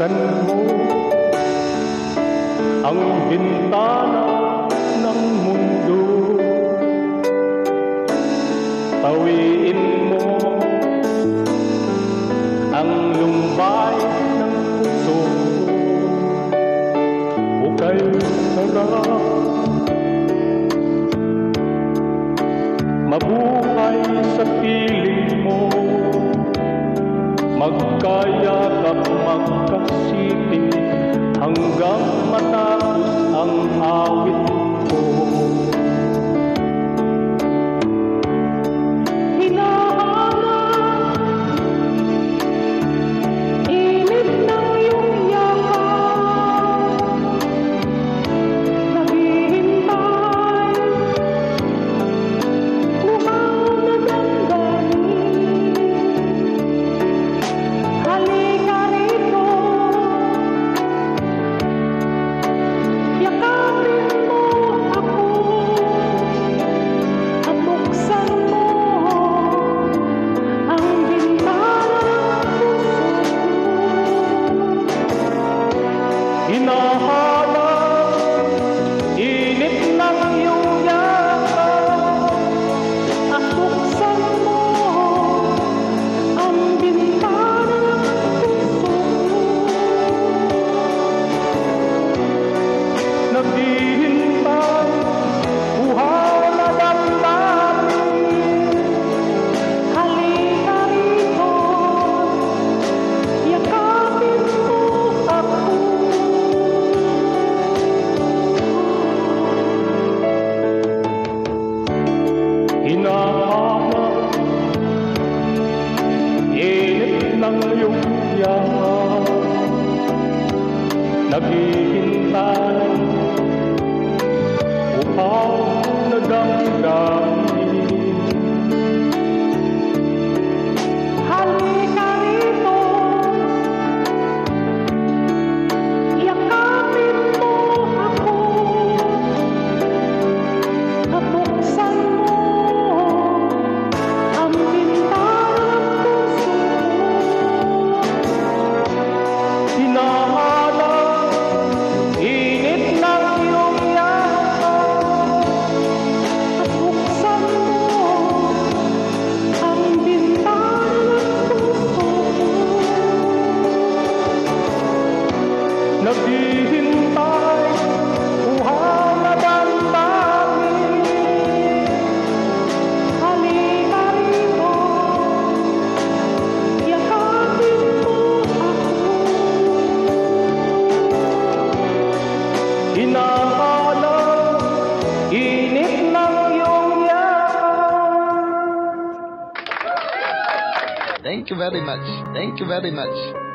Buksan mo ang bintana ng mundo, tawiin mo ang lumbay ng puso. Hukay sarap mabuhay sa piling mo, magkayakap magkasiting hanggang matapos ang awit ko. Hinahanap init ng iyong yakap, naghihintay mukhang nadamdamin. Halika rito, yakapin mo ako at buksan mo ang bintana ng puso ko. Hinahanap init ng iyong yakap At buksan mo ang bintana ng puso ko. naghihintay, buhay na damdamin. Halika rito, yakapin mo ako. Hinahanap init ng iyong yakap, naghihintay upang nadamdamin. Halika rito, yakapin mo ako at buksan mo ang bintana ng puso ko. Hinahanap init ng iyong yakap, At buksan mo ang bintana ng puso ko. naghihintay, buhay na damdamin. Halika rito, yakapin mo ako. Hinahanap init ng iyong yakap. Thank you very much. Thank you very much.